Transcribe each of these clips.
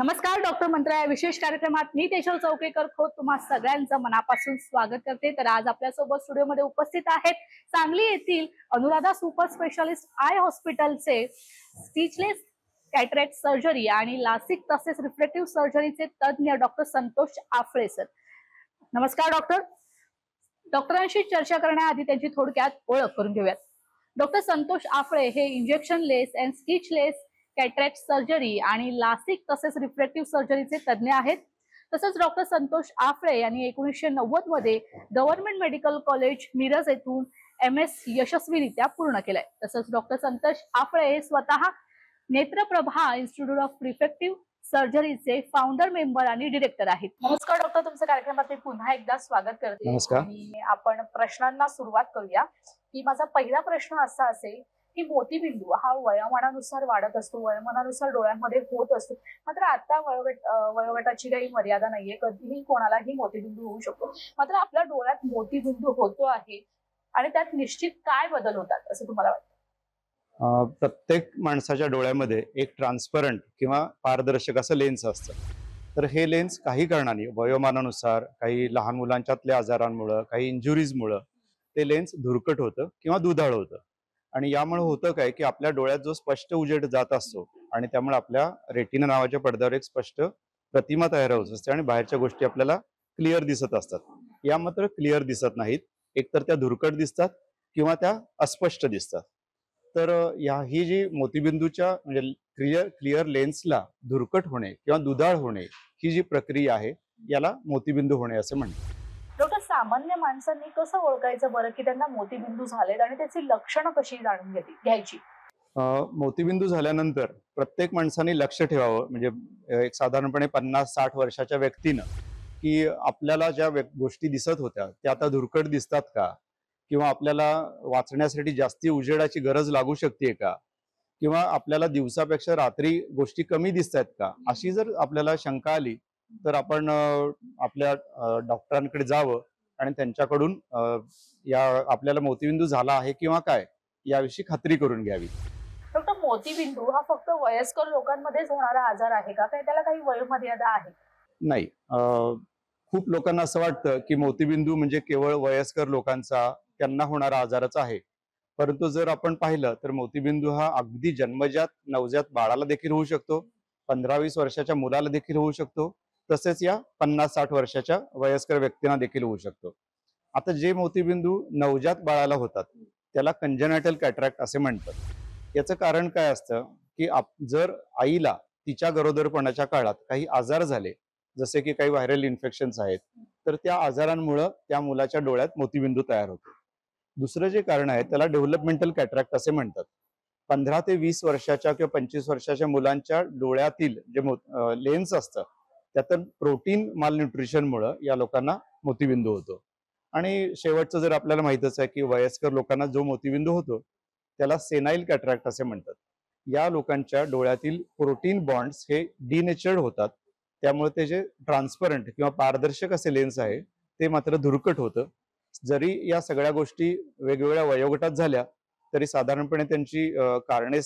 नमस्कार. डॉक्टर मंत्र या विशेष कार्यक्रमात मी तेजल चौकेकर खोत तुम्हा सगळ्यांचं मनापासून स्वागत करते. तर आज आपल्यासोबत स्टुडिओमध्ये उपस्थित आहेत सांगली येथील अनुराधा सुपर स्पेशालिस्ट आय हॉस्पिटलचे स्टिचलेस कॅटरॅक्ट सर्जरी आणि लासिक तसेच रिफ्लेक्टिव्ह सर्जरीचे तज्ञ डॉक्टर संतोष आफळे सर. नमस्कार डॉक्टर. डॉक्टरांशी चर्चा करण्याआधी त्यांची थोडक्यात ओळख करून घेऊयात. डॉक्टर संतोष आफळे हे इंजेक्शनलेस अँड स्टिचलेस कॅटरॅक्ट सर्जरी आणि लासिक तसेच रिफ्लेक्टिव्ह सर्जरीचे तज्ञ आहेत. तसंच डॉक्टर संतोष आफळे यांनी 1990 मध्ये गव्हर्नमेंट मेडिकल कॉलेज मिरज येथून MS यशस्वीरित्या पूर्ण केलंय. तसंच डॉक्टर संतोष आफळे हे स्वतः नेत्रप्रभा इन्स्टिट्यूट ऑफ रिफ्लेक्टिव्ह सर्जरीचे फाउंडर मेंबर आणि डिरेक्टर आहेत. नमस्कार डॉक्टर, तुमचं कार्यक्रमात मी पुन्हा एकदा स्वागत करते. नमस्कार. आणि आपण प्रश्नांना सुरुवात करूया. की माझा पहिला प्रश्न असा असेल की मोतीबिंदू हा वयोमानानुसार वाढत असतो, वयोमानानुसार डोळ्यांमध्ये होत असतो. मात्र आता वयोगटाची काही मर्यादा नाहीये, कधीही कोणालाही मोतीबिंदू होऊ शकतो. मात्र आपल्या डोळ्यात मोतीबिंदू होतो आहे आणि त्यात निश्चित काय बदल होतात असं तुम्हाला वाटतं? प्रत्येक माणसाच्या डोळ्यामध्ये एक ट्रान्सपरंट किंवा पारदर्शक असं लेन्स असतं. तर हे लेन्स काही कारणाने वयोमानानुसार, काही लहान मुलांच्यातल्या आजारांमुळं, काही इंजुरीजमुळं ते लेन्स धुरकट होतं किंवा दुधाळ होतं. आणि यामुळे होतं काय की आपल्या डोळ्यात जो स्पष्ट उजेड जात असतो आणि त्यामुळे आपल्या रेटिना नावाच्या पडद्यावर एक स्पष्ट प्रतिमा तयार होत असते आणि बाहेरच्या गोष्टी आपल्याला क्लिअर दिसत असतात. या मात्र क्लिअर दिसत नाहीत. एकतर त्या धुरकट दिसतात किंवा त्या अस्पष्ट दिसतात. तर ही जी मोतीबिंदूच्या म्हणजे क्लिअर लेन्सला धुरकट होणे किंवा दुधाळ होणे ही जी प्रक्रिया आहे याला मोतीबिंदू होणे असे म्हणतात. डॉक्टर, सामान्य माणसांनी कसं ओळखायचं बरं की त्यांना मोतीबिंदू झालेत आणि त्याची लक्षणं कशी जाणून घ्यायची? मोतीबिंदू झाल्यानंतर प्रत्येक माणसाने लक्ष ठेवावं. म्हणजे एक साधारणपणे 50-60 वर्षाच्या व्यक्तीनं की आपल्याला ज्या गोष्टी दिसत होत्या त्या आता धुरकट दिसतात का, किंवा आपल्याला वाचण्यासाठी जास्ती उजेडाची गरज लागू शकते का, किंवा आपल्याला दिवसापेक्षा रात्री गोष्टी कमी दिसत आहेत का, अशी जर आपल्याला शंका आली तर आपण आपल्या डॉक्टरांकडे जावं आणि त्यांच्याकडून या आपल्याला मोतीबिंदू झाला आहे किंवा काय याविषयी खात्री करून घ्यावी. डॉक्टर, मोतीबिंदू हा फक्त वयस्कर लोकांमध्येच होणारा आजार आहे का, त्याला काही वयोमर्यादा आहे? नाही. खूप लोकांना असं वाटतं की मोतीबिंदू म्हणजे केवळ वयस्कर लोकांचा, त्यांना होणारा आजारच आहे. परंतु जर आपण पाहिलं तर मोतीबिंदू हा अगदी जन्मजात नवजात बाळाला देखील होऊ शकतो, 15-20 वर्षाच्या मुलाला देखील होऊ शकतो, तसेच या 50-60 वर्षाच्या वयस्कर व्यक्तींना देखील होऊ शकतो. आता जे मोतीबिंदू नवजात बाळाला होतात त्याला कंजेनायटल कॅटरॅक्ट असे म्हणतात. याचं कारण काय असतं की जर आईला तिच्या गरोदरपणाच्या काळात काही आजार झाले, जसे की काही व्हायरल इन्फेक्शन्स आहेत, तर त्या आजारांमुळे त्या मुलाच्या डोळ्यात मोतीबिंदू तयार होतो. दुसरं जे कारण आहे त्याला डेव्हलपमेंटल कॅटरॅक्ट असे म्हणतात. 15 ते 20 वर्षाच्या किंवा 25 वर्षाच्या मुलांच्या डोळ्यातील जे लेन्स असतं त्यातून प्रोटीन मालन्यूट्रिशनमुळे या लोकांना मोतीबिंदू होतो. आणि शेवटचं जर आपल्याला माहितच आहे की वयस्कर लोकांना जो मोतीबिंदू होतो त्याला सेनाईल कॅटरॅक्ट असे म्हणतात. या लोकांच्या डोळ्यातील प्रोटीन बॉन्ड्स हे डिनेचर्ड होतात, त्यामुळे ते जे ट्रान्सपरंट किंवा पारदर्शक असे लेन्स आहे ते मात्र धुरकट होतं. जरी या सगळ्या गोष्टी वेगवेगळ्या वयोगटात झाल्या तरी साधारणपणे त्यांची कारणे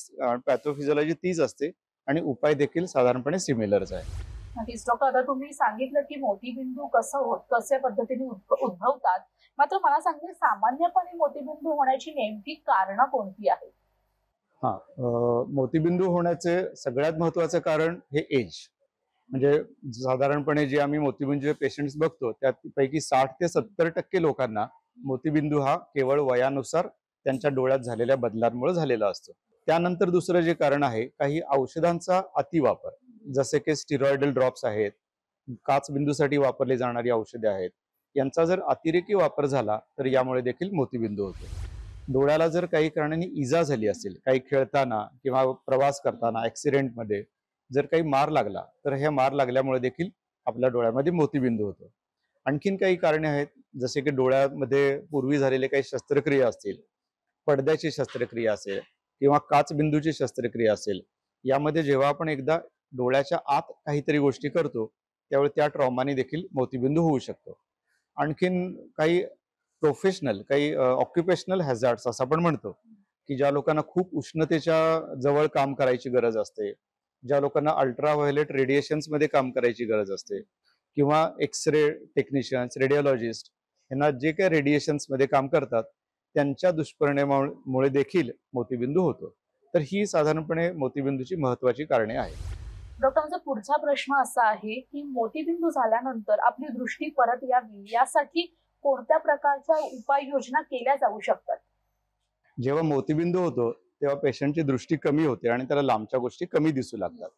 पॅथोफिजिओलॉजी तीच असते आणि उपाय देखील साधारणपणे सिमिलरच आहे. नक्कीच डॉक्टर, आता तुम्ही सांगितलं की मोतीबिंदू कशा पद्धतीने उद्भवतात. मात्र मला सांगा, सामान्यपणे मोतीबिंदू होण्याची नेमकी कारणं कोणती आहेत? मोतीबिंदू होण्याचे सगळ्यात महत्वाचं कारण हे एज. म्हणजे साधारणपणे जे आम्ही मोतीबिंदूचे पेशंट्स बघतो त्यापैकी 60 ते 70% लोकांना मोतीबिंदू हा केवळ वयानुसार त्यांच्या डोळ्यात झालेल्या बदलांमुळे झालेला असतो. त्यानंतर दुसरं जे कारण आहे काही औषधांचा अतिवापर, जसे की स्टिरॉइडल ड्रॉप्स आहेत, काचबिंदूसाठी वापरली जाणारी औषधे आहेत, यांचा जर अतिरेकी वापर झाला तर यामुळे देखील मोतीबिंदू होतो. डोळ्याला जर काही कारणाने इजा झाली असेल, काही खेळताना किंवा प्रवास करताना ऍक्सिडेंटमध्ये जर काही मार लागला तर हे मार लागल्यामुळे देखील आपल्या डोळ्यामध्ये मोतीबिंदू होतो. आणखीन काही कारणे आहेत, जसे की डोळ्यामध्ये पूर्वी झालेले काही शस्त्रक्रिया असतील, पडद्याची शस्त्रक्रिया असेल किंवा काचबिंदूची शस्त्रक्रिया असेल, यामध्ये जेव्हा आपण एकदा डोळ्याच्या आत काहीतरी गोष्टी करतो त्यावेळी त्या ट्रॉमाने देखील मोतीबिंदू होऊ शकतो. आणखीन काही प्रोफेशनल, काही ऑक्युपेशनल हॅझार्ड्स असं आपण म्हणतो की ज्या लोकांना खूप उष्णतेच्या जवळ काम करायची गरज असते, ज्या लोकांना अल्ट्राव्हायोलेट रेडिएशन्स मध्ये काम करायची गरज असते किंवा एक्सरे टेक्निशियन्स, रेडिओलॉजिस्ट यांना जे काही रेडिएशन्स मध्ये काम करतात त्यांच्या दुष्परिणामामुळे देखील मोतीबिंदू होतो. तर ही साधारणपणे मोतीबिंदूची महत्वाची कारणे आहेत. डॉक्टर, माझा पुढचा प्रश्न असा आहे की मोतीबिंदू झाल्यानंतर आपली दृष्टी परत यावी यासाठी कोणत्या प्रकारच्या उपाययोजना केल्या जाऊ शकतात? जेव्हा मोतीबिंदू होतो तेव्हा पेशंटची दृष्टी कमी होते आणि त्याला लांबच्या गोष्टी कमी दिसू लागतात.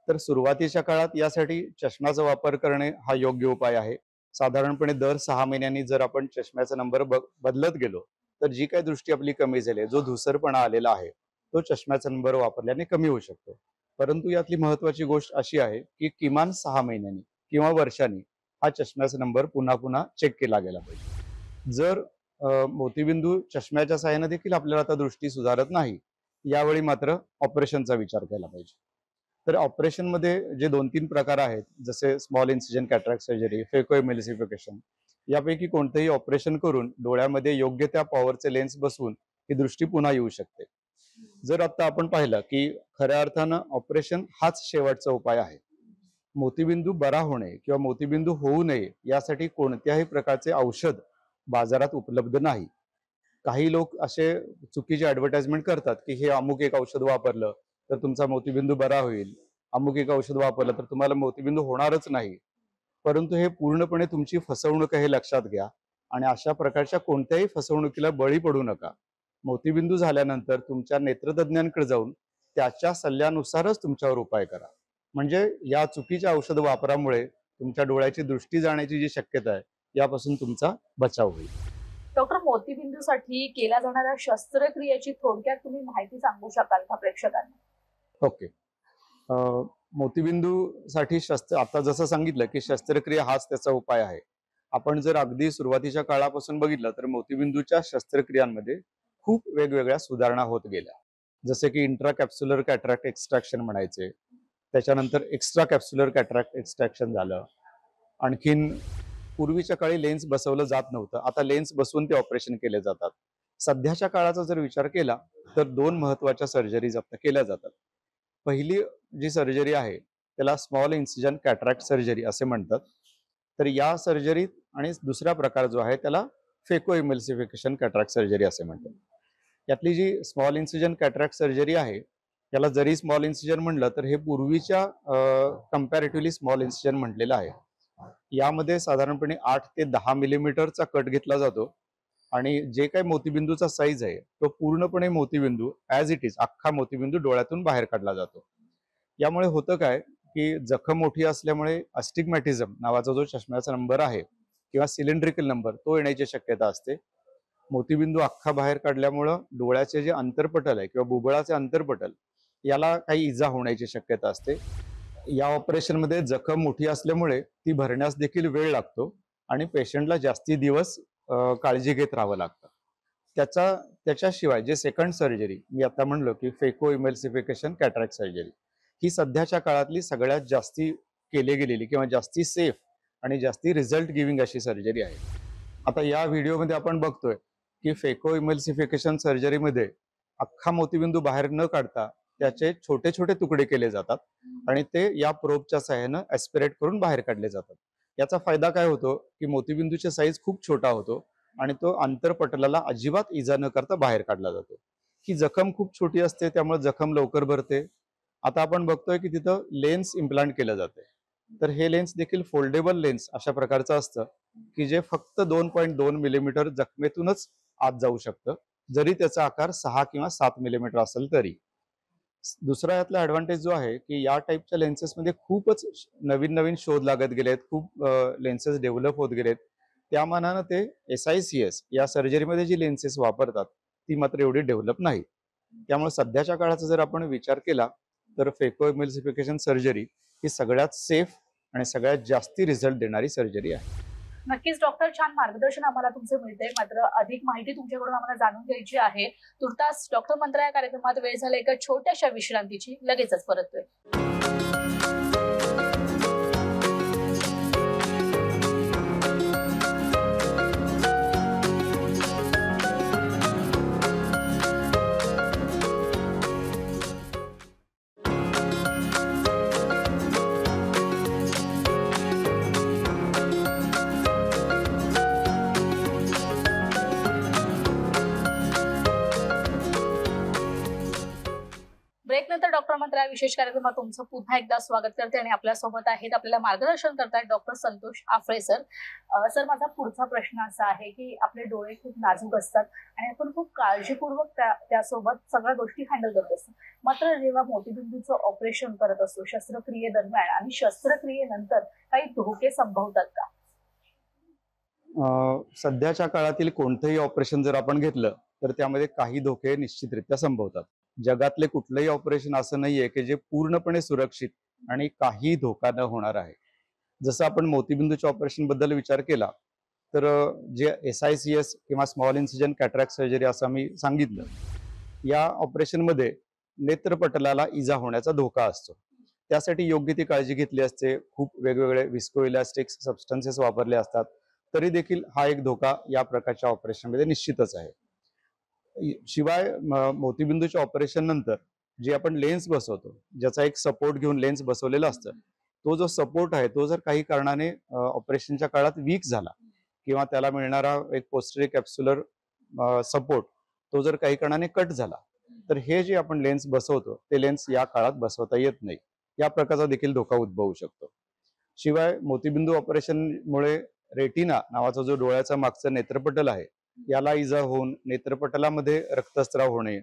तर सुरुवातीच्या काळात यासाठी चष्म्याचा वापर करणे हा योग्य उपाय आहे. साधारणपणे दर 6 महिन्यांनी जर आपण चष्म्याचा नंबर बदलत गेलो तर जी काही दृष्टी आपली कमी झाली, जो धुसरपणा आलेला आहे, तो चष्म्याचा नंबर वापरल्याने कमी होऊ शकतो. परंतु यातली महत्वाची गोष्ट अशी आहे की किमान 6 महिन्यांनी किंवा वर्षांनी हा चष्म्याचा नंबर पुन्हा पुन्हा चेक केला गेला पाहिजे. जर मोतीबिंदू चष्म्याच्या सहाय्याने देखील आपल्याला आता दृष्टी सुधारत नाही, यावेळी मात्र ऑपरेशनचा विचार केला पाहिजे. तर ऑपरेशन मध्ये जे 2-3 प्रकार आहेत, जसे स्मॉल इन्सिजन कॅटरॅक्ट सर्जरी, फेकोएमिलिसिफिकेशन, यापैकी कोणतेही ऑपरेशन करून डोळ्यामध्ये योग्य त्या पॉवरचे लेन्स बसवून ही दृष्टी पुन्हा येऊ शकते. जर आता आपण पाहिलं की खऱ्या अर्थानं ऑपरेशन हाच शेवटचा उपाय आहे. मोतीबिंदू बरा होणे किंवा मोतीबिंदू होऊ नये यासाठी कोणत्याही प्रकारचे औषध बाजारात उपलब्ध नाही. काही लोक असे चुकीचे ऍडव्हर्टाइजमेंट करतात की हे अमुक एक औषध वापरलं तर तुमचा मोतीबिंदू बरा होईल, अमुक एक औषध वापरलं तर तुम्हाला मोतीबिंदू होणारच नाही. परंतु हे पूर्णपणे तुमची फसवणूक आहे, हे लक्षात घ्या. आणि अशा प्रकारच्या कोणत्याही फसवणुकीला बळी पडू नका. मोतीबिंदू झाल्यानंतर तुमच्या नेत्रतज्ञांकडे जाऊन त्याच्या सल्ल्यानुसारच तुमच्यावर उपाय करा. म्हणजे या चुकीच्या औषध वापरामुळे तुमच्या डोळ्याची दृष्टी जाण्याची जी शक्यता आहे यापासून तुमचा बचाव होईल. डॉक्टर, मोतीबिंदूसाठी केल्या जाणाऱ्या शस्त्रक्रियेची थोडक्यात तुम्ही माहिती सांगू शकाल का प्रेक्षकांना? ओके. मोतीबिंदूसाठी आता जसं सांगितलं की शस्त्रक्रिया हाच त्याचा उपाय आहे. आपण जर अगदी सुरुवातीच्या काळापासून बघितलं तर मोतीबिंदूच्या शस्त्रक्रियांमध्ये खूप वेगवेगळ्या सुधारणा होत गेल्या. जसे की इंट्रा कॅप्स्युलर कॅटरॅक्ट एक्स्ट्रॅक्शन म्हणायचे, त्याच्यानंतर एक्स्ट्रा कॅप्स्युलर कॅटरॅक्ट एक्स्ट्रॅक्शन झालं. आणखीन पूर्वीच्या काळी लेन्स बसवलं जात नव्हतं, आता लेन्स बसवून ते ऑपरेशन केले जातात. सध्याच्या काळाचा जर विचार केला तर 2 महत्वाच्या सर्जरीज आता केल्या जातात. पहिली जी सर्जरी आहे त्याला स्मॉल इन्सिजन कॅटरॅक्ट सर्जरी असे म्हणतात. तर या सर्जरीत आणि दुसरा प्रकार जो आहे त्याला फेकोएमिलिसिफिकेशन कॅटरॅक्ट सर्जरी असे म्हणतात. यातली जी स्मॉल इन्सिजन कॅटरॅक्ट सर्जरी आहे याला जरी स्मॉल इन्सिजन म्हणलं तर हे पूर्वीच्या कम्पॅरेटिव्हली स्मॉल इन्सिजन म्हटलेलं आहे. यामध्ये साधारणपणे 8 ते 10 मिलीमीटरचा कट घेतला जातो आणि जे काही मोतीबिंदूचा साईज आहे तो पूर्णपणे मोतीबिंदू ऍज इट इज अख्खा मोतीबिंदू डोळ्यातून बाहेर काढला जातो. यामुळे होतं काय की जखम मोठी असल्यामुळे अस्टिग्मॅटिझम नावाचा जो चष्म्याचा नंबर आहे किंवा सिलेंड्रिकल नंबर तो येण्याची शक्यता असते. मोतीबिंदू अख्खा बाहेर काढल्यामुळं डोळ्याचे जे अंतरपटल आहे किंवा बुबुळाचे अंतरपटल याला काही इजा होण्याची शक्यता असते. या ऑपरेशनमध्ये जखम मोठी असल्यामुळे ती भरण्यास देखील वेळ लागतो आणि पेशंटला जास्ती दिवस काळजी घेत राहावं लागतं. त्याच्याशिवाय जे सेकंड सर्जरी मी आता म्हणलो की फेकोएमिलिसिफिकेशन कॅटरॅक्ट सर्जरी, ही सध्याच्या काळातली सगळ्यात जास्ती केली गेलेली किंवा जास्ती सेफ आणि जास्ती रिझल्ट गिव्हिंग अशी सर्जरी आहे. आता या व्हिडिओमध्ये आपण बघतोय की फेकोएमिलिसिफिकेशन सर्जरीमध्ये अख्खा मोतीबिंदू बाहेर न काढता त्याचे छोटे छोटे तुकडे केले जातात आणि ते या प्रोबच्या सहाय्यानं ऍस्पिरेट करून बाहेर काढले जातात. याचा फायदा काय होतो की मोतीबिंदूचा साईज खूप छोटा होतो आणि तो आंतरपटलाला अजिबात इजा न करता बाहेर काढला जातो. ही जखम खूप छोटी असते त्यामुळे जखम लवकर भरते. आता आपण बघतोय की तिथं लेन्स इम्प्लांट केलं जाते. तर हे लेन्स देखील फोल्डेबल लेन्स अशा प्रकारचं असतं की जे फक्त 2.2 मिलीमीटर जखमेतूनच आत जाऊ शकतं, जरी त्याचा आकार 6 किंवा 7 मिलीमीटर असेल तरी. दुसरा यातला ऍडव्हान्टेज जो आहे की या टाईपच्या लेन्सेसमध्ये खूपच नवीन नवीन शोध लागत गेलेत, खूप लेन्सेस डेव्हलप होत गेलेत. त्या मानानं ते SICS या सर्जरीमध्ये जी लेन्सेस वापरतात ती मात्र एवढी डेव्हलप नाही. त्यामुळे सध्याच्या काळाचा जर आपण विचार केला तर फेकोएमिलिसिफिकेशन सर्जरी ही सगळ्यात सेफ आणि सगळ्यात जास्ती रिझल्ट देणारी सर्जरी आहे. नक्कीच डॉक्टर, छान मार्गदर्शन आम्हाला तुमचं मिळतंय. मात्र अधिक माहिती तुमच्याकडून आम्हाला जाणून घ्यायची आहे. तुर्तास डॉक्टर मंत्र या कार्यक्रमात वेळ झाला एका छोट्याशा विश्रांतीची. लगेचच परततोय. या विशेष कार्यक्रमात तुमचं पुन्हा एकदा स्वागत करते आणि आपल्या सोबत आहेत, आपल्याला मार्गदर्शन करतायत doctor Santosh Aphale sir. Sir, माझा पुढचा प्रश्न असा आहे की आपले डोळे खूप नाजूक असतात आणि आपण खूप काळजीपूर्वक त्यासोबत सगळ्या गोष्टी हँडल करत असतो. मात्र जेव्हा मोतीबिंदूचं ऑपरेशन करत असतो शस्त्रक्रियेदरम्यान आणि शस्त्रक्रियेनंतर काही धोके संभवतात का? सध्याच्या काळातील कोणतंही ऑपरेशन जर आपण घेतलं तर त्यामध्ये काही धोके निश्चितरित्या संभवतात. जगातले कुठलंही ऑपरेशन असं नाहीये की जे पूर्णपणे सुरक्षित आणि काही धोका न होणार आहे. जसं आपण मोतीबिंदूच्या ऑपरेशन बद्दल विचार केला तर जे SICS किंवा स्मॉल इन्सिजन कॅटरॅक्ट सर्जरी असं मी सांगितलं, या ऑपरेशन मध्ये नेत्रपटलाला इजा होण्याचा धोका असतो. त्यासाठी योग्य ती काळजी घेतली असते. खूप वेगवेगळे विस्कोइलास्टिक सबस्टन्सेस वापरले असतात. तरी देखील हा एक धोका या प्रकारच्या ऑपरेशन मध्ये निश्चितच आहे. शिवाय मोतीबिंदूच्या ऑपरेशन नंतर जे आपण लेन्स बसवतो, ज्याचा एक सपोर्ट घेऊन लेन्स बसवलेला असतं, तो जो सपोर्ट आहे तो जर काही कारणाने ऑपरेशनच्या काळात वीक झाला किंवा त्याला मिळणारा एक पोस्टेरियर कॅप्स्युलर सपोर्ट तो जर काही कारणाने कट झाला तर हे जे आपण लेन्स बसवतो ते लेन्स या काळात बसवता येत नाही. या प्रकारचा देखील धोका उद्भवू शकतो. शिवाय मोतीबिंदू ऑपरेशनमुळे रेटिना नावाचा जो डोळ्याचा मागचा नेत्रपटल आहे याला इजा होऊन नेत्रपटलामध्ये रक्तस्राव होणे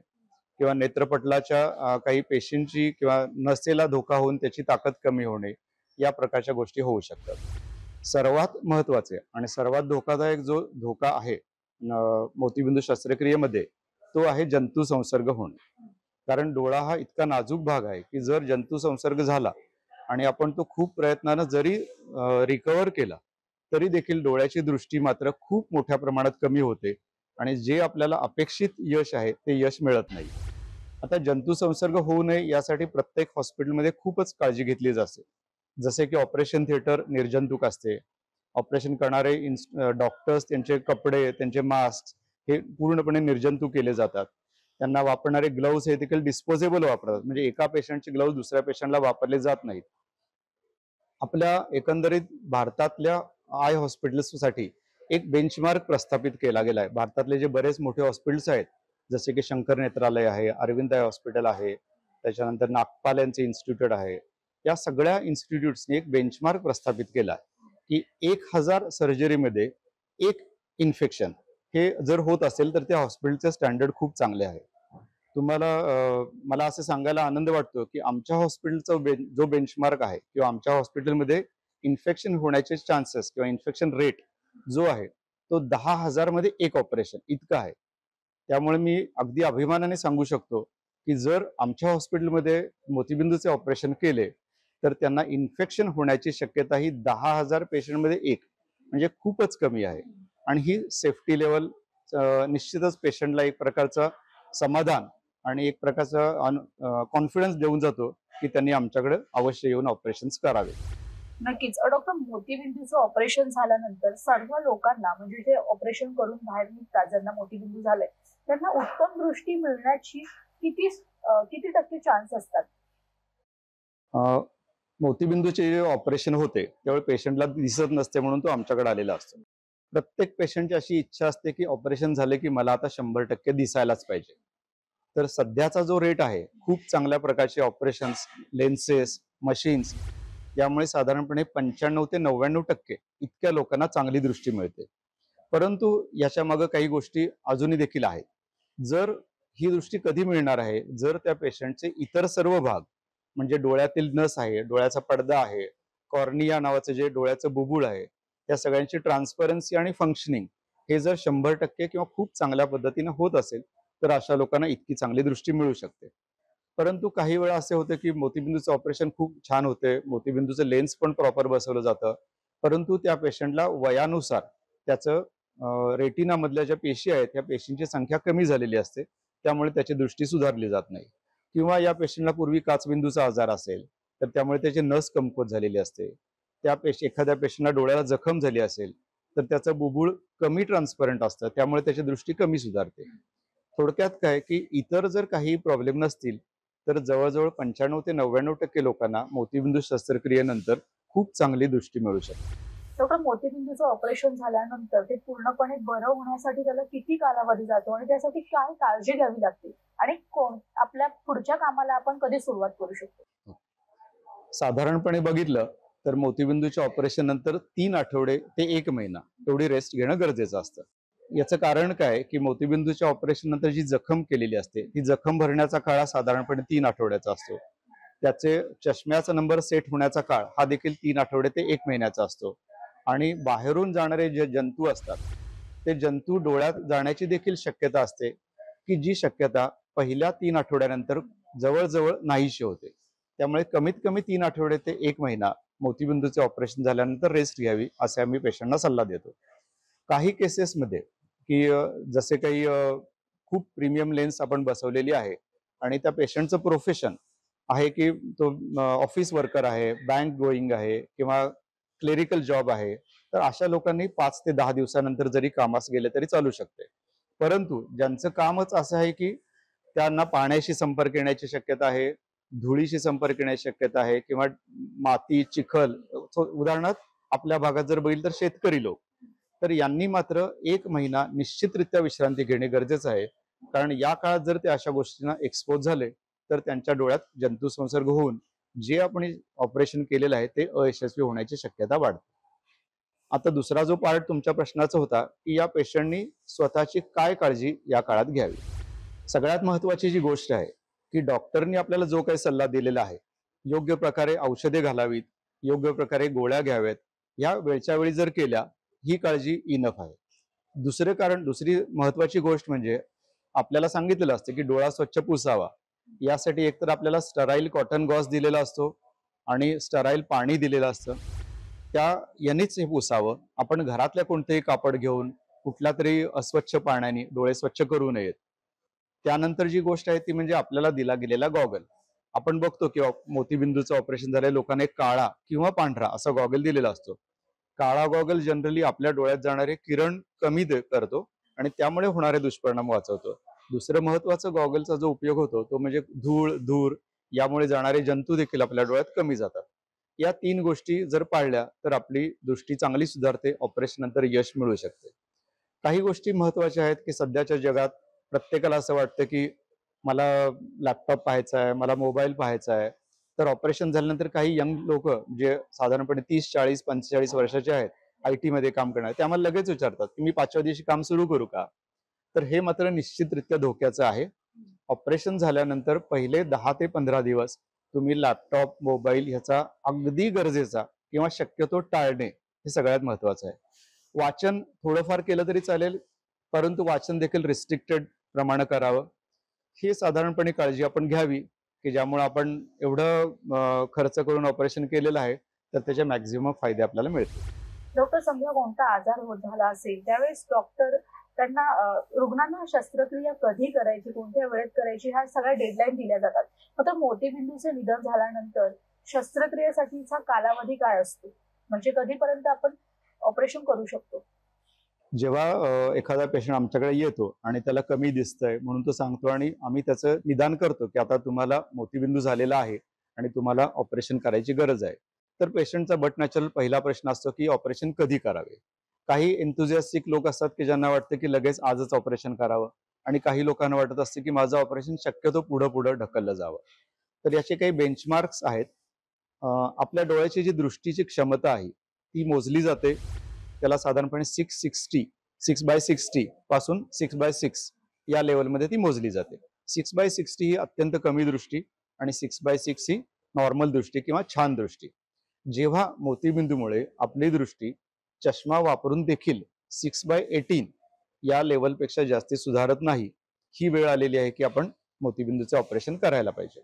किंवा नेत्रपटलाच्या काही पेशींची किंवा नसेला धोका होऊन त्याची ताकद कमी होणे, या प्रकारच्या गोष्टी होऊ शकतात. सर्वात महत्वाचे आणि सर्वात धोकादायक जो धोका आहे मोतीबिंदू शस्त्रक्रियेमध्ये तो आहे जंतू संसर्ग होणे. कारण डोळा हा इतका नाजूक भाग आहे की जर जंतू संसर्ग झाला आणि आपण तो खूप प्रयत्नानं जरी रिकव्हर केला तरी देखील डोळ्याची दृष्टी मात्र खूप मोठ्या प्रमाणात कमी होते आणि जे आपल्याला अपेक्षित यश आहे ते यश मिळत नाही. आता जंतू संसर्ग होऊ नये यासाठी प्रत्येक हॉस्पिटलमध्ये खूपच काळजी घेतली जाते. जसे की ऑपरेशन थिएटर निर्जंतुक असते. ऑपरेशन करणारे डॉक्टर्स त्यांचे कपडे, त्यांचे मास्क हे पूर्णपणे निर्जंतुक केले जातात. त्यांना वापरणारे ग्लोव्ज हे देखील डिस्पोजेबल वापरतात, म्हणजे एका पेशंटचे ग्लोव्ज दुसऱ्या पेशंटला वापरले जात नाहीत. आपल्या एकंदरीत भारतातल्या आय हॉस्पिटल्ससाठी एक बेंचमार्क प्रस्थापित केला गेला आहे. भारतातले जे बरेच मोठे हॉस्पिटल्स आहेत जसे की शंकर नेत्रालय आहे, अरविंद आय हॉस्पिटल आहे, त्याच्यानंतर नागपाल यांचे इन्स्टिट्यूट आहे, या सगळ्या इन्स्टिट्यूट्सने एक बेंचमार्क प्रस्थापित केला की 1000 सर्जरीमध्ये एक इन्फेक्शन हे जर होत असेल तर त्या हॉस्पिटलचे स्टँडर्ड खूप चांगले आहे. मला असं सांगायला आनंद वाटतो की आमच्या हॉस्पिटलचा जो बेंचमार्क आहे किंवा आमच्या हॉस्पिटलमध्ये इन्फेक्शन होण्याचे चान्सेस किंवा इन्फेक्शन रेट जो आहे तो 10,000 मध्ये एक ऑपरेशन इतका आहे. त्यामुळे मी अगदी अभिमानाने सांगू शकतो की जर आमच्या हॉस्पिटलमध्ये मोतीबिंदूचे ऑपरेशन केले तर त्यांना इन्फेक्शन होण्याची शक्यता ही 10,000 पेशंटमध्ये एक म्हणजे खूपच कमी आहे. आणि ही सेफ्टी लेवल निश्चितच पेशंटला एक प्रकारचा समाधान आणि एक प्रकारचा कॉन्फिडन्स देऊन जातो की त्यांनी आमच्याकडे अवश्य येऊन ऑपरेशन्स करावे. नक्कीच. डॉक्टर, मोतीबिंदूचं ऑपरेशन झाल्यानंतर सर्व लोकांना म्हणजे जे ऑपरेशन करून बाहेर निघतात ज्यांना मोतीबिंदू झाले त्यांना उत्तम दृष्टी मिळण्याची किती टक्के चान्स असतात? मोतीबिंदूचे जे ऑपरेशन होते त्यावेळी पेशंटला दिसत नसते म्हणून तो आमच्याकडे आलेला असतो. प्रत्येक पेशंटची अशी इच्छा असते की ऑपरेशन झाले की मला आता 100% दिसायलाच पाहिजे. तर सध्याचा जो रेट आहे खूप चांगल्या प्रकारचे ऑपरेशन्स, लेन्सेस, मशीन्स यामुळे साधारणपणे 95 ते 99% इतक्या लोकांना चांगली दृष्टी मिळते. परंतु याच्या मागे काही गोष्टी अजूनही देखील आहेत. जर ही दृष्टी कधी मिळणार आहे जर त्या पेशंटचे इतर सर्व भाग म्हणजे डोळ्यातील नस आहे, डोळ्याचा पडदा आहे, कॉर्निया नावाचं जे डोळ्याचं बुबुळ आहे, त्या सगळ्यांची ट्रान्सपरन्सी आणि फंक्शनिंग हे जर 100% किंवा खूप चांगल्या पद्धतीने होत असेल तर अशा लोकांना इतकी चांगली दृष्टी मिळू शकते. परंतु काही वेळा असे होते की मोतीबिंदूचं ऑपरेशन खूप छान होते, मोतीबिंदूचं लेन्स पण प्रॉपर बसवलं जातं, परंतु त्या पेशंटला वयानुसार त्याचं रेटिना मधल्या ज्या पेशी आहेत त्या पेशींची संख्या कमी झालेली असते, त्यामुळे त्याची दृष्टी सुधारली जात नाही. किंवा या पेशंटला पूर्वी काचबिंदूचा आजार असेल तर त्यामुळे त्याची नस कमकुवत झालेली असते. एखाद्या पेशंटला डोळ्याला जखम झाली असेल तर त्याचं बुबुळ कमी ट्रान्सपरंट असतं, त्यामुळे त्याची दृष्टी कमी सुधारते. थोडक्यात काय की इतर जर काही प्रॉब्लेम नसतील तर जवळजवळ 95 ते 99% लोकांना मोतीबिंदू शस्त्रक्रियेनंतर खूप चांगली दृष्टी मिळू शकते. डॉक्टर, मोतीबिंदूचं ऑपरेशन झाल्यानंतर ते पूर्णपणे बरं होण्यासाठी त्याला किती कालावधी जातो आणि त्यासाठी काय काळजी घ्यावी लागते आणि आपल्या पुढच्या कामाला आपण कधी सुरुवात करू शकतो? साधारणपणे बघितलं तर मोतीबिंदूच्या ऑपरेशन नंतर 3 आठवडे ते 1 महिना एवढी रेस्ट घेणं गरजेचं असतं. याचं कारण काय की मोतीबिंदूच्या ऑपरेशन नंतर जी जखम केलेली असते ती जखम भरण्याचा काळ साधारणपणे 3 आठवड्याचा असतो. त्याचे चष्म्याचा नंबर सेट होण्याचा काळ हा देखील 3 आठवडे ते 1 महिन्याचा असतो. आणि बाहेरून जाणारे जे जंतू असतात ते जंतू डोळ्यात जाण्याची देखील शक्यता असते, की जी शक्यता पहिल्या 3 आठवड्यानंतर जवळजवळ नाहीशी होते. त्यामुळे कमीत कमी 3 आठवडे ते 1 महिना मोतीबिंदूचे ऑपरेशन झाल्यानंतर रेस्ट घ्यावी असे आम्ही पेशंटना सल्ला देतो. काही केसेसमध्ये की जसे काही खूप प्रीमियम लेन्स आपण बसवलेली आहे आणि त्या पेशंटचं प्रोफेशन आहे की तो ऑफिस वर्कर आहे, बँक गोईंग आहे किंवा क्लेरिकल जॉब आहे, तर अशा लोकांनी 5 ते 10 दिवसानंतर जरी कामास गेले तरी चालू शकते. परंतु ज्यांचं कामच असं आहे की त्यांना पाण्याशी संपर्क येण्याची शक्यता आहे, धुळीशी संपर्क येण्याची शक्यता आहे किंवा माती, चिखल, उदाहरणार्थ आपल्या भागात जर बघितलं तर शेतकरी लोक, तर यांनी मात्र 1 महिना निश्चितरित्या विश्रांती घेणे गरजेचं आहे. कारण या काळात जर ते अशा गोष्टींना एक्सपोज झाले तर त्यांच्या डोळ्यात जंतू संसर्ग होऊन जे आपण ऑपरेशन केलेलं आहे ते अयशस्वी होण्याची शक्यता वाढते. आता दुसरा जो पार्ट तुमच्या प्रश्नाचा होता की या पेशंटनी स्वतःची काय काळजी या काळात घ्यावी. सगळ्यात महत्वाची जी गोष्ट आहे की डॉक्टरनी आपल्याला जो काही सल्ला दिलेला आहे, योग्य प्रकारे औषधे घालावीत, योग्य प्रकारे गोळ्या घ्याव्यात, या वेळच्या वेळी जर केल्या ही काळजी इनफ आहे. दुसरी महत्वाची गोष्ट म्हणजे आपल्याला सांगितलेलं असतं की डोळा स्वच्छ पुसावा. यासाठी एकतर आपल्याला स्टराईल कॉटन गॉस दिलेला असतो आणि स्टराईल पाणी दिलेलं असतं, त्या यानेच हे पुसावं. आपण घरातल्या कोणतेही कापड घेऊन कुठल्या तरी अस्वच्छ पाण्याने डोळे स्वच्छ करू नयेत. त्यानंतर जी गोष्ट आहे ती म्हणजे आपल्याला दिला गेलेला गॉगल. आपण बघतो की मोतीबिंदूचं ऑपरेशन झालेल्या लोकांना एक काळा किंवा पांढरा असा गॉगल दिलेला असतो. काळा गॉगल जनरली आपल्या डोळ्यात जाणारे किरण कमी करतो आणि त्यामुळे होणारे दुष्परिणाम वाचवतो. दुसरं महत्वाचं गॉगलचा जो उपयोग होतो तो म्हणजे धूर यामुळे जाणारे जंतू देखील आपल्या डोळ्यात कमी जातात. या 3 गोष्टी जर पाळल्या तर आपली दृष्टी चांगली सुधारते, ऑपरेशन नंतर यश मिळू शकते. काही गोष्टी महत्वाच्या आहेत की सध्याच्या जगात प्रत्येकाला असं वाटतं की मला लॅपटॉप पाहायचा आहे, मला मोबाईल पाहायचा आहे. तर ऑपरेशन झाल्यानंतर काही यंग लोक जे साधारणपणे 30, 40, 45 वर्षाचे आहेत, IT मध्ये काम करणार, ते आम्हाला लगेच विचारतात की मी 5व्या दिवशी काम सुरू करू का? तर हे मात्र निश्चितरित्या धोक्याचं आहे. ऑपरेशन झाल्यानंतर पहिले 10 ते 15 दिवस तुम्ही लॅपटॉप, मोबाईल ह्याचा अगदी गरजेचा किंवा शक्यतो टाळणे हे सगळ्यात महत्वाचं आहे. वाचन थोडंफार केलं तरी चालेल, परंतु वाचन देखील रिस्ट्रिक्टेड प्रमाणे करावं. ही साधारणपणे काळजी आपण घ्यावी की ज्यामुळे आपण एवढं खर्च करून ऑपरेशन केलेलं आहे तर त्याचे मॅक्झिमम फायदे आपल्याला मिळतील. डॉक्टर, समजा कोणता आजार होत झाला असेल त्यावेळेस डॉक्टर त्यांना रुग्णांना शस्त्रक्रिया कधी करायची, कोणत्या वेळेत करायची, ह्या सगळ्या डेडलाईन दिल्या जातात. मात्र मोतीबिंदूचे निधन झाल्यानंतर शस्त्रक्रियेसाठीचा कालावधी काय असतो, म्हणजे कधीपर्यंत आपण ऑपरेशन करू शकतो? जेव्हा एखादा पेशंट आमच्याकडे येतो आणि त्याला कमी दिसतंय म्हणून तो सांगतो आणि आम्ही त्याचं निदान करतो की आता तुम्हाला मोतीबिंदू झालेला आहे आणि तुम्हाला ऑपरेशन करायची गरज आहे, तर पेशंटचा बट नॅचरल पहिला प्रश्न असतो की ऑपरेशन कधी करावे. काही एन्थुझियास्टिक लोक असतात की ज्यांना वाटतं की लगेच आजच ऑपरेशन करावं आणि काही लोकांना वाटत असते की माझं ऑपरेशन शक्यतो पुढं ढकललं जावं. तर याचे काही बेंचमार्क्स आहेत. आपल्या डोळ्याची जी दृष्टीची क्षमता आहे ती मोजली जाते. त्याला साधारणपणे 6/60 पासून 6/6 या लेवलमध्ये ती मोजली जाते. 6/60 ही अत्यंत कमी दृष्टी आणि 6/6 ही नॉर्मल दृष्टी किंवा छान दृष्टी. जेव्हा मोतीबिंदूमुळे आपली दृष्टी चष्मा वापरून देखील 6/18 या लेवलपेक्षा जास्ती सुधारत नाही, ही वेळ आलेली आहे की आपण मोतीबिंदूचे ऑपरेशन करायला पाहिजे.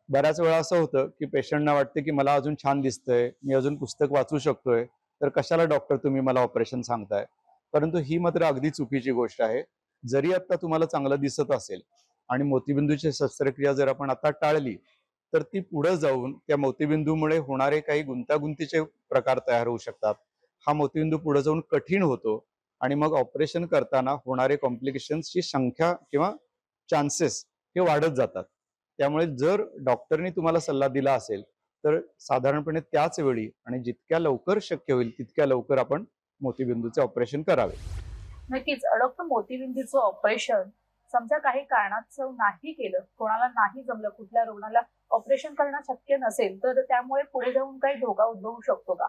बऱ्याच वेळा असं होतं की पेशंटना वाटते की मला अजून छान दिसतंय, मी अजून पुस्तक वाचू शकतोय, तर कशाला डॉक्टर तुम्ही मला ऑपरेशन सांगताय. परंतु ही मात्र अगदी चुकीची गोष्ट आहे. जरी आता तुम्हाला चांगलं दिसत असेल आणि मोतीबिंदूची शस्त्रक्रिया जर आपण आता टाळली तर ती पुढे जाऊन त्या मोतीबिंदूमुळे होणारे काही गुंतागुंतीचे प्रकार तयार होऊ शकतात. हा मोतीबिंदू पुढे जाऊन कठीण होतो आणि मग ऑपरेशन करताना होणारे कॉम्प्लिकेशन्सची संख्या किंवा चान्सेस हे वाढत जातात. त्यामुळे जर डॉक्टरनी तुम्हाला सल्ला दिला असेल तर साधारणपणे त्याच वेळी आणि जितक्या लवकर शक्य होईल तितक्या लवकर आपण मोतीबिंदूचे ऑपरेशन करावे. नक्कीच डॉक्टर, मोतीबिंदूचं ऑपरेशन समजा काही कारणास्तव नाही केलं, कोणाला नाही जमलं, कुठल्या रुग्णाला ऑपरेशन करणं शक्य नसेल, तर त्यामुळे पुढे जाऊन काही धोका उद्भवू शकतो का?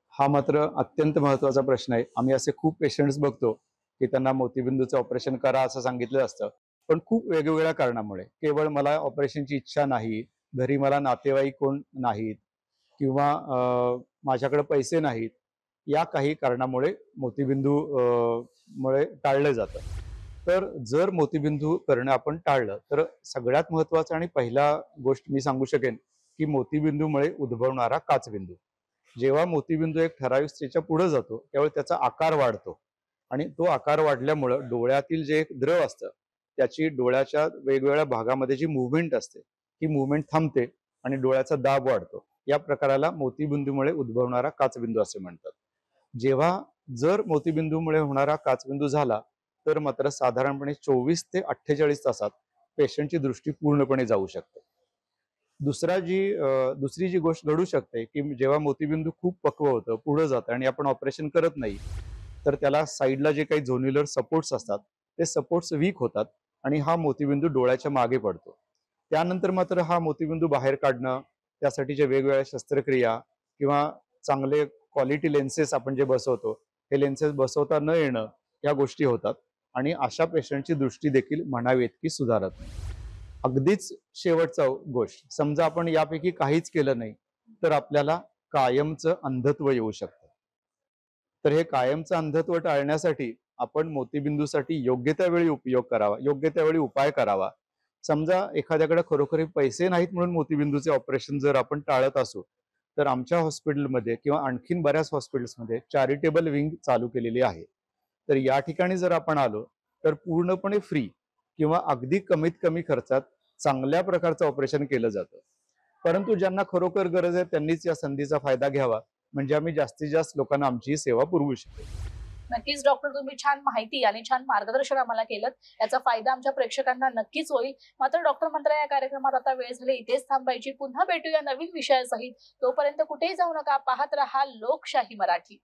हा मात्र अत्यंत महत्वाचा प्रश्न आहे. आम्ही असे खूप पेशंट्स बघतो की त्यांना मोतीबिंदूचं ऑपरेशन करा असं सांगितलं असतं, पण खूप वेगवेगळ्या कारणामुळे, केवळ मला ऑपरेशनची इच्छा नाही, घरी मला नातेवाईक कोण नाहीत किंवा माझ्याकडे पैसे नाहीत, या काही कारणामुळे मोतीबिंदू मुळे टाळलं जातं. तर जर मोतीबिंदू करणं आपण टाळलं तर सगळ्यात महत्वाचा आणि पहिला गोष्ट मी सांगू शकेन की मोतीबिंदूमुळे उद्भवणारा काचबिंदू. जेव्हा मोतीबिंदू एक ठराविक स्टेजच्या पुढे जातो त्यावेळी त्याचा आकार वाढतो आणि तो आकार वाढल्यामुळे डोळ्यातील जे एक द्रव असतं त्याची डोळ्याच्या वेगवेगळ्या भागामध्ये जी मुवमेंट असते ती मुवमेंट थांबते आणि डोळ्याचा दाब वाढतो. या प्रकाराला मोतीबिंदूमुळे उद्भवणारा काचबिंदू असे म्हणतात. जेव्हा जर मोतीबिंदूमुळे होणारा काचबिंदू झाला तर मात्र साधारणपणे 24 ते 48 तासात पेशंटची दृष्टी पूर्णपणे जाऊ शकते. दुसरी जी गोष्ट घडू शकते की जेव्हा मोतीबिंदू खूप पक्व होतं, पुढे जातं आणि आपण ऑपरेशन करत नाही, तर त्याला साईडला जे काही झोन्युलर सपोर्ट्स असतात ते सपोर्ट्स वीक होतात आणि हा मोतीबिंदू डोळ्याच्या मागे पडतो. त्यानंतर मात्र हा मोतीबिंदू बाहेर काढणं, त्यासाठीच्या वेगवेगळ्या शस्त्रक्रिया किंवा चांगले क्वालिटी लेन्सेस आपण जे बसवतो, हे लेन्सेस बसवता न येणं, या गोष्टी होतात आणि अशा पेशंटची दृष्टी देखील म्हणावी इतकी सुधारत नाही. अगदीच शेवटचा गोष्ट, समजा आपण यापैकी काहीच केलं नाही तर आपल्याला कायमचं अंधत्व येऊ शकतं. तर हे कायमचं अंधत्व टाळण्यासाठी आपण मोतीबिंदूसाठी योग्य त्यावेळी उपयोग करावा, योग्य त्यावेळी उपाय करावा. समजा एखाद्याकडे खरोखर पैसे नाहीत म्हणून मोतीबिंदूचे ऑपरेशन जर आपण टाळत असू तर आमच्या हॉस्पिटलमध्ये किंवा आणखीन बऱ्याच हॉस्पिटल्समध्ये चॅरिटेबल विंग चालू केलेली आहे. तर या ठिकाणी जर आपण आलो तर पूर्णपणे फ्री किंवा अगदी कमीत कमी खर्चात चांगल्या प्रकारचं ऑपरेशन केलं जातं. परंतु ज्यांना खरोखर गरज आहे त्यांनीच या संधीचा फायदा घ्यावा, म्हणजे आम्ही जास्तीत जास्त लोकांना आमची सेवा पुरवू शकतो. नक्कीच डॉक्टर, तुम्ही छान माहिती आणि छान मार्गदर्शन आम्हाला केलं. याचा फायदा आमच्या प्रेक्षकांना नक्कीच होईल. मात्र डॉक्टर मंत्रा या कार्यक्रमात आता वेळ झाली इथेच थांबायची. पुन्हा भेटूया नवीन विषयासहित. तोपर्यंत कुठेही जाऊ नका, पाहत रहा लोकशाही मराठी.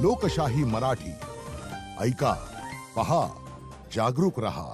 लोकशाही मराठी ऐका, पहा, जागरूक रहा.